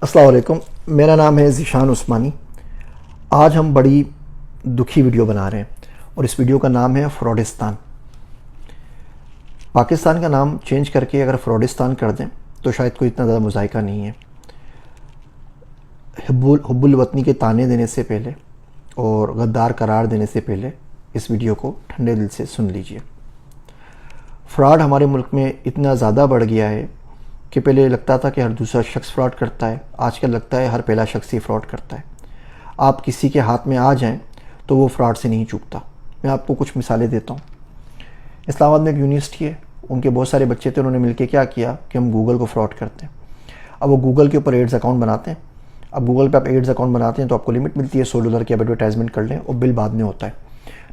अस्सलाम वालेकुम। मेरा नाम है ज़ीशान उस्मानी। आज हम बड़ी दुखी वीडियो बना रहे हैं और इस वीडियो का नाम है फ्रॉडिस्तान। पाकिस्तान का नाम चेंज करके अगर फ्रॉडिस्तान कर दें तो शायद कोई इतना ज़्यादा मुज़ायका नहीं है। हुब्बुल वतनी के ताने देने से पहले और गद्दार करार देने से पहले इस वीडियो को ठंडे दिल से सुन लीजिए। फ्रॉड हमारे मुल्क में इतना ज़्यादा बढ़ गया है कि पहले लगता था कि हर दूसरा शख्स फ्रॉड करता है, आजकल लगता है हर पहला शख्स ही फ्रॉड करता है। आप किसी के हाथ में आ जाएं तो वो फ्रॉड से नहीं चूकता। मैं आपको कुछ मिसालें देता हूँ। इस्लामाबाद में एक यूनिवर्सिटी है, उनके बहुत सारे बच्चे थे, उन्होंने मिलकर क्या किया कि हम गूगल को फ्रॉड करते हैं। अब वो गूगल के ऊपर एड्स अकाउंट बनाते हैं। अब गूगल पे आप एड्स अकाउंट बनाते हैं तो आपको लिमिट मिलती है $100 की। आप एडवर्टाइजमेंट कर लें और बिल बाद में होता है।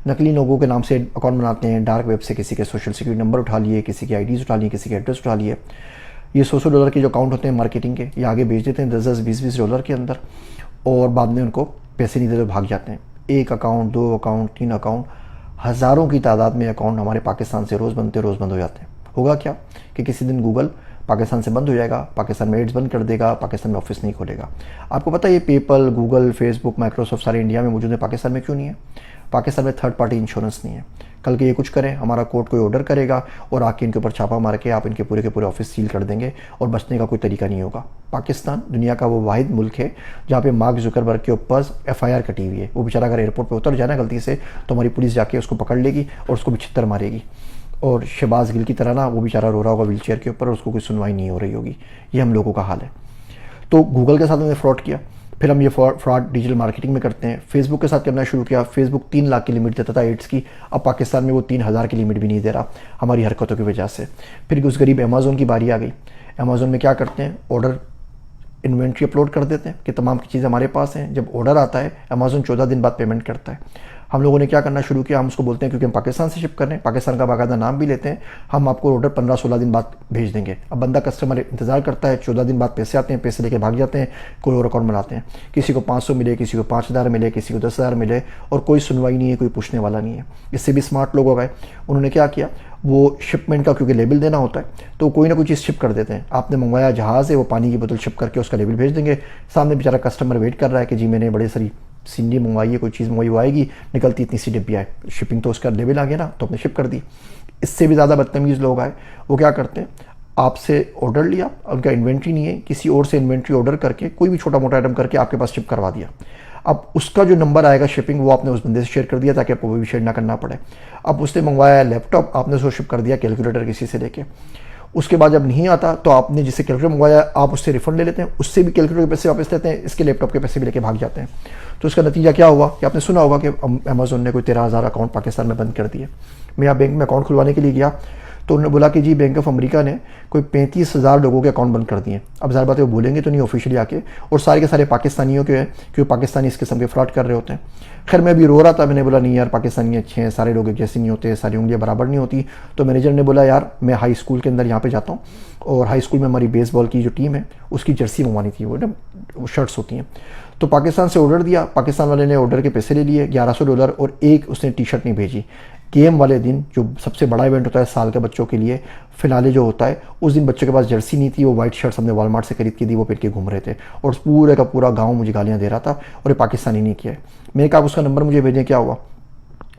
नकली लोगों के नाम से अकाउंट बनाते हैं, डार्क वेब से किसी के सोशल सिक्योरिटी नंबर उठा लिए, किसी की आईडीज़ उठा लिए, किसी के एड्रेस उठा लिए। ये $100 के जो अकाउंट होते हैं मार्केटिंग के, ये आगे बेच देते हैं 10-10, $20-20 के अंदर, और बाद में उनको पैसे नहीं देते, भाग जाते हैं। एक अकाउंट, 2 अकाउंट, 3 अकाउंट, हज़ारों की तादाद में अकाउंट हमारे पाकिस्तान से रोज़ बनते रोज़ बंद हो जाते हैं। होगा क्या कि किसी दिन गूगल पाकिस्तान से बंद हो जाएगा, पाकिस्तान में एड्स बंद कर देगा, पाकिस्तान में ऑफिस नहीं खोलेगा। आपको पता है ये पेपल, गूगल, फेसबुक, माइक्रोसॉफ्ट सारे इंडिया में मौजूद है, पाकिस्तान में क्यों नहीं है? पाकिस्तान में थर्ड पार्टी इंश्योरेंस नहीं है। कल के ये कुछ करें, हमारा कोर्ट कोई ऑर्डर करेगा और आके इनके ऊपर छापा मार के आप इनके पूरे के पूरे ऑफिस सील कर देंगे और बचने का कोई तरीका नहीं होगा। पाकिस्तान दुनिया का वो वाहिद मुल्क है जहाँ पे मार्क जुकरबर्ग के ऊपर FIR कटी हुई है। वो बेचारा अगर एयरपोर्ट पे उतर जाए ना गलती से तो हमारी पुलिस जाके उसको पकड़ लेगी और उसको भी छितर मारेगी। और शहबाज गिल की तरह ना वो बेचारा रो रहा होगा व्हील चेयर के ऊपर और उसको कोई सुनवाई नहीं हो रही होगी। ये हम लोगों का हाल है। तो गूगल के साथ हमने फ्रॉड किया, फिर हम ये फ्रॉड डिजिटल मार्केटिंग में करते हैं। फेसबुक के साथ करना शुरू किया। फेसबुक 3 लाख की लिमिट देता था एड्स की, अब पाकिस्तान में वो 3000 की लिमिट भी नहीं दे रहा हमारी हरकतों की वजह से। फिर उस गरीब अमेज़ोन की बारी आ गई। अमेज़ोन में क्या करते हैं, ऑर्डर इन्वेंट्री अपलोड कर देते हैं कि तमाम की चीज़ें हमारे पास हैं। जब ऑर्डर आता है अमेज़ोन 14 दिन बाद पेमेंट करता है। हम लोगों ने क्या करना शुरू किया, हम उसको बोलते हैं क्योंकि हम पाकिस्तान से शिप कर रहे हैं, पाकिस्तान का बाकायदा नाम भी लेते हैं, हम आपको ऑर्डर 15-16 दिन बाद भेज देंगे। अब बंदा कस्टमर इंतजार करता है, 14 दिन बाद पैसे आते हैं, पैसे लेके भाग जाते हैं, कोई और अकाउंट बनाते हैं। किसी को 500 मिले, किसी को 5000 मिले, किसी को 10,000 मिले और कोई सुनवाई नहीं है, कोई पूछने वाला नहीं है। इससे भी स्मार्ट लोग हो गए। उन्होंने क्या किया, वो शिपमेंट का क्योंकि लेबल देना होता है तो कोई ना कोई चीज़ शिप कर देते हैं। आपने मंगवाया जहाज़ है, वो पानी की बोतल शिप करके उसका लेबल भेज देंगे। सामने बेचारा कस्टमर वेट कर रहा है कि जी मैंने बड़ी सारी सीनरी मंगवाई है, कोई चीज़ मंगवाई, वो आएगी, निकलती इतनी सी डिब्बियाँ है, शिपिंग तो उसका लेवल आ गया ना, तो आपने शिप कर दी। इससे भी ज़्यादा बदतमीज़ लोग आए। वो क्या करते हैं, आपसे ऑर्डर लिया, उनका इन्वेंट्री नहीं है, किसी और से इन्वेंट्री ऑर्डर करके कोई भी छोटा मोटा आइटम करके आपके पास शिप करवा दिया। अब उसका जो नंबर आएगा शिपिंग, वो आपने उस बंदे से शेयर कर दिया ताकि आपको वो भी शेयर ना करना पड़े। अब उसने मंगवाया लैपटॉप, आपने उसको शिप कर दिया कैलकुलेटर किसी से लेके। उसके बाद जब नहीं आता तो आपने जिससे कैलकुलेटर मंगवाया आप उससे रिफंड ले लेते हैं, उससे भी कैलकुलेटर के पैसे वापस लेते हैं, इसके लैपटॉप के पैसे भी लेके भाग जाते हैं। तो उसका नतीजा क्या हुआ कि आपने सुना होगा कि अमेज़ोन ने कोई 13,000 अकाउंट पाकिस्तान में बंद कर दिए। मैं यहाँ बैंक में अकाउंट खुलवाने के लिए गया तो उन्होंने बोला कि जी बैंक ऑफ अमेरिका ने कोई 35,000 लोगों के अकाउंट बंद कर दिए। अब ज़ाहिर बात है वो बोलेंगे तो नहीं ऑफिशियली आके, और सारे के सारे पाकिस्तानियों के हैं क्योंकि पाकिस्तानी इस किस्म के फ्रॉड कर रहे होते हैं। खैर मैं भी रो रहा था, मैंने बोला नहीं यार पाकिस्तानी अच्छे हैं, सारे लोग एक जैसे नहीं होते, सारी उंगलियां बराबर नहीं होती। तो मैनेजर ने बोला यार मैं हाई स्कूल के अंदर यहाँ पे जाता हूँ और हाई स्कूल में हमारी बेसबॉल की जो टीम है उसकी जर्सी मंगवानी थी, वो शर्ट्स होती हैं। तो पाकिस्तान से ऑर्डर दिया, पाकिस्तान वाले ने ऑर्डर के पैसे ले लिए $1100 और एक उसने टी शर्ट नहीं भेजी। गेम वाले दिन जो सबसे बड़ा इवेंट होता है साल के बच्चों के लिए, फिनाले जो होता है, उस दिन बच्चों के पास जर्सी नहीं थी, वो वाइट शर्ट्स हमने वॉलमार्ट से खरीद के दी, वो पहन के घूम रहे थे और पूरे का पूरा गांव मुझे गालियां दे रहा था और ये पाकिस्तानी नहीं किया है। मैंने कहा उसका नंबर मुझे भेजें, क्या हुआ?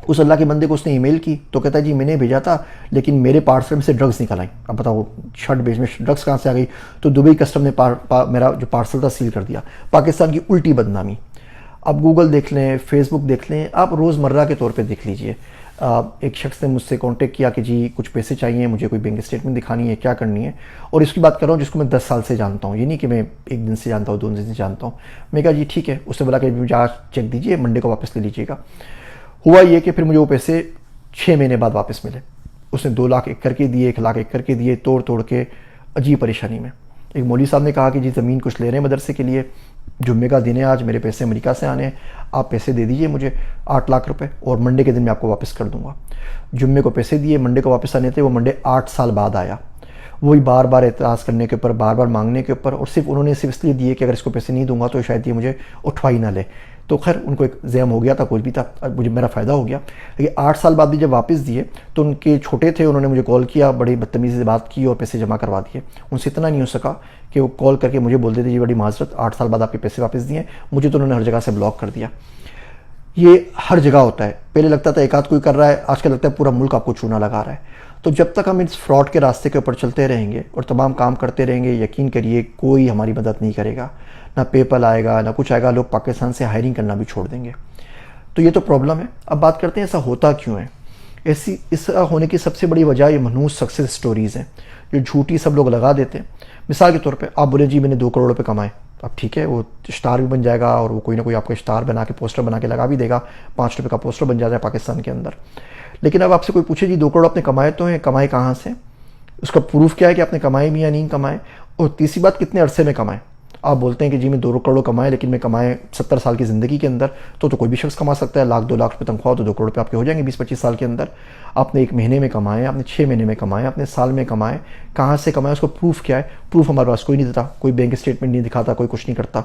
उस अल्लाह के बंदे को उसने ईमेल की तो कहता है जी मैंने भेजा था लेकिन मेरे पार्सल में से ड्रग्स निकल आई। अब बताओ शर्ट भेज में ड्रग्स कहाँ से आ गई? तो दुबई कस्टम ने मेरा जो पार्सल था सील कर दिया। पाकिस्तान की उल्टी बदनामी। अब गूगल देख लें, फेसबुक देख लें, आप रोज़मर्रा के तौर पे देख लीजिए। एक शख्स ने मुझसे कांटेक्ट किया कि जी कुछ पैसे चाहिए, मुझे कोई बैंक स्टेटमेंट दिखानी है, क्या करनी है। और इसकी बात कर रहा हूँ जिसको मैं 10 साल से जानता हूँ, ये नहीं कि मैं एक दिन से जानता हूँ, 2 दिन से जानता हूँ। मैं कहा जी ठीक है। उसने बोला कि मुझे आज चेक दीजिए, मंडे को वापस ले लीजिएगा। हुआ ये कि फिर मुझे वो पैसे 6 महीने बाद वापस मिले। उसने 2 लाख एक करके दिए, 1 लाख एक करके दिए, तोड़ तोड़ के अजीब परेशानी में। एक मौलवी साहब ने कहा कि जी ज़मीन कुछ ले रहे हैं मदरसे के लिए, जुम्मे का दिन है आज, मेरे पैसे अमेरिका से आने हैं, आप पैसे दे दीजिए मुझे 8 लाख रुपए और मंडे के दिन मैं आपको वापस कर दूंगा। जुम्मे को पैसे दिए, मंडे को वापस आने थे, वो मंडे 8 साल बाद आया वही बार बार एतराज़ करने के ऊपर, बार बार मांगने के ऊपर, और सिर्फ उन्होंने सिर्फ इसलिए दिए कि अगर इसको पैसे नहीं दूंगा तो शायद ये मुझे उठवा ही ना ले। तो खैर उनको एक जैम हो गया था, कुछ भी था, मुझे मेरा फ़ायदा हो गया। लेकिन 8 साल बाद भी जब वापस दिए तो उनके छोटे थे, उन्होंने मुझे कॉल किया, बड़ी बदतमीज़ी से बात की और पैसे जमा करवा दिए। उनसे इतना नहीं हो सका कि वो कॉल करके मुझे बोल देते जी बड़ी माजरत, 8 साल बाद आपके पैसे वापस दिए। मुझे तो उन्होंने हर जगह से ब्लॉक कर दिया। ये हर जगह होता है। पहले लगता था एक आध कोई कर रहा है, आजकल लगता है पूरा मुल्क आपको चूना लगा रहा है। तो जब तक हम इस फ्रॉड के रास्ते के ऊपर चलते रहेंगे और तमाम काम करते रहेंगे, यकीन करिए कोई हमारी मदद नहीं करेगा। ना पेपल आएगा, ना कुछ आएगा, लोग पाकिस्तान से हायरिंग करना भी छोड़ देंगे। तो ये तो प्रॉब्लम है। अब बात करते हैं ऐसा होता क्यों है। ऐसा होने की सबसे बड़ी वजह ये मनहूस सक्सेस स्टोरीज़ हैं जो झूठी सब लोग लगा देते हैं। मिसाल के तौर पे आप बोले जी मैंने 2 करोड़ रुपए कमाए, अब ठीक है वो स्टार भी बन जाएगा और वो कोई ना कोई आपको स्टार बना के पोस्टर बना के लगा भी देगा, 5 रुपये का पोस्टर बन जाता है पाकिस्तान के अंदर। लेकिन अब आपसे कोई पूछे जी 2 करोड़ आपने कमाए तो हैं, कमाए कहाँ से, उसका प्रूफ क्या है कि आपने कमाए भी या नहीं कमाए, और तीसरी बात कितने अरसे में कमाए। आप बोलते हैं कि जी मैं 2 करोड़ कमाए, लेकिन मैं कमाए 70 साल की ज़िंदगी के अंदर, तो कोई भी शख्स कमा सकता है। 1 लाख 2 लाख रुपये तनख्वाह तो 2 करोड़ रुपये आपके हो जाएंगे 20-25 साल के अंदर। आपने 1 महीने में कमाए, आपने 6 महीने में कमाए, आपने साल में कमाए, कहाँ से कमाए, उसको प्रूफ क्या है। प्रूफ हमारे पास कोई नहीं देता, कोई बैंक स्टेटमेंट नहीं दिखाता, कोई कुछ नहीं करता।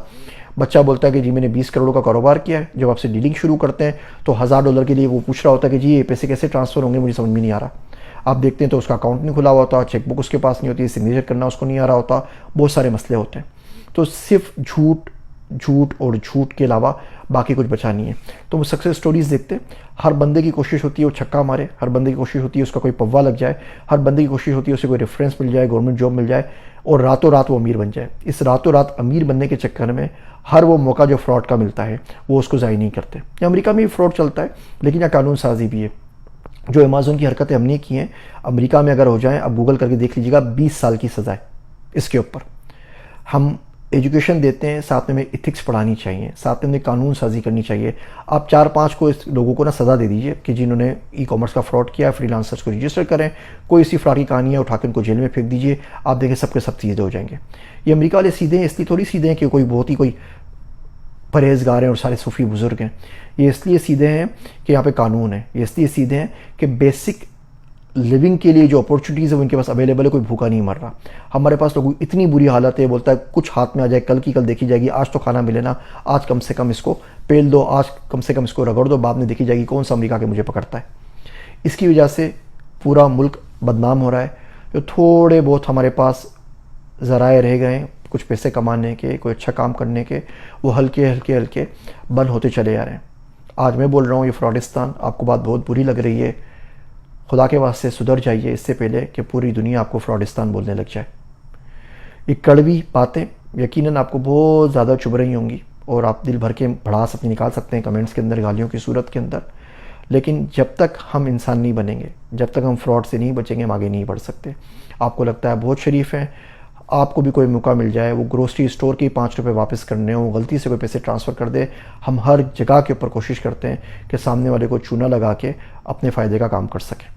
बच्चा बोलता है कि जी मैंने 20 करोड़ का कारोबार किया है। जब आपसे डीलिंग शुरू करते हैं तो $1000 के लिए वो पूछ रहा होता है कि जी ये पैसे कैसे ट्रांसफ़र होंगे, मुझे समझ में नहीं आ रहा। आप देखते हैं तो उसका अकाउंट नहीं खुला हुआ होता, चेकबुक उसके पास नहीं होती, सिग्नेचर करना उसको नहीं आ रहा होता, बहुत सारे मसले होते हैं। तो सिर्फ झूठ झूठ और झूठ के अलावा बाकी कुछ बचा नहीं है। तो वो सक्सेस स्टोरीज़ देखते हैं, हर बंदे की कोशिश होती है वो छक्का मारे, हर बंदे की कोशिश होती है उसका कोई पव्वा लग जाए, हर बंदे की कोशिश होती है उसे कोई रेफरेंस मिल जाए, गवर्नमेंट जॉब मिल जाए और रातों रात वो अमीर बन जाए। इस रातों रात अमीर बनने के चक्कर में हर वो मौका जो फ्रॉड का मिलता है वो उसको ज़ाय नहीं करते। अमेरिका में भी फ्रॉड चलता है, लेकिन यहाँ कानून साजी भी है। जो अमेज़न की हरकतें हमने की हैं अमेरिका में अगर हो जाएं, आप गूगल करके देख लीजिएगा, 20 साल की सज़ा है इसके ऊपर। हम एजुकेशन देते हैं, साथ में इथिक्स पढ़ानी चाहिए, साथ में हमें कानून साजी करनी चाहिए। आप 4-5 को इस लोगों को ना सज़ा दे दीजिए कि जिन्होंने ई-कॉमर्स का फ्रॉड किया, फ्रीलांसर्स को रजिस्टर करें, कोई इसी फ्रॉड की कहानी है उठा के उनको जेल में फेंक दीजिए, आप देखें सबके सब चीज़ें हो जाएंगे। ये अमेरिका वाले सीधे हैं, इसलिए थोड़ी सीधे हैं कि कोई बहुत ही कोई परहेजगार हैं और सारे सूफी बुजुर्ग हैं। ये इसलिए सीधे हैं कि यहाँ पे कानून है, ये इसलिए सीधे हैं कि बेसिक लिविंग के लिए जो अपॉर्चुनिटीज़ है वो इनके पास अवेलेबल है, कोई भूखा नहीं मर रहा। हमारे पास लोगों की इतनी बुरी हालत है, बोलता है कुछ हाथ में आ जाए कल की कल देखी जाएगी, आज तो खाना मिले ना, आज कम से कम इसको पेल दो, आज कम से कम इसको रगड़ दो, बाद में देखी जाएगी कौन सा अमेरिका के मुझे पकड़ता है। इसकी वजह से पूरा मुल्क बदनाम हो रहा है। जो थोड़े बहुत हमारे पास ज़राए रह गए हैं कुछ पैसे कमाने के, कोई अच्छा काम करने के, वो हल्के हल्के हल्के बंद होते चले जा रहे हैं। आज मैं बोल रहा हूँ ये फ्रॉडिस्तान, आपको बात बहुत बुरी लग रही है, खुदा के वास्ते सुधर जाइए इससे पहले कि पूरी दुनिया आपको फ्रॉडिस्तान बोलने लग जाए। ये कड़वी बातें यकीनन आपको बहुत ज़्यादा चुभ रही होंगी और आप दिल भर के भड़ास अपनी निकाल सकते हैं कमेंट्स के अंदर, गालियों की सूरत के अंदर। लेकिन जब तक हम इंसान नहीं बनेंगे, जब तक हम फ्रॉड से नहीं बचेंगे, हम आगे नहीं बढ़ सकते। आपको लगता है बहुत शरीफ हैं, आपको भी कोई मौका मिल जाए, वो ग्रोसरी स्टोर के 5 रुपये वापस करने हो, गलती से कोई पैसे ट्रांसफ़र कर दे, हम हर जगह के ऊपर कोशिश करते हैं कि सामने वाले को चूना लगा के अपने फ़ायदे का काम कर सकें।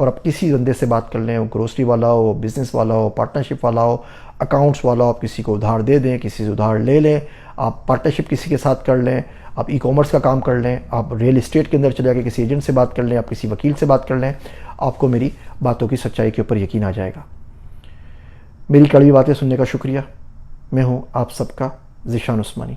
और आप किसी बंदे से बात कर लें, वो ग्रोसरी वाला हो, बिज़नेस वाला हो, पार्टनरशिप वाला हो, अकाउंट्स वाला हो, आप किसी को उधार दे दें, किसी से उधार ले लें, आप पार्टनरशिप किसी के साथ कर लें, आप ई-कॉमर्स का काम कर लें, आप रियल इस्टेट के अंदर चले जाकर किसी एजेंट से बात कर लें, आप किसी वकील से बात कर लें, आपको मेरी बातों की सच्चाई के ऊपर यकीन आ जाएगा। मेरी कड़वी बातें सुनने का शुक्रिया। मैं हूँ आप सबका ज़ीशान उस्मानी।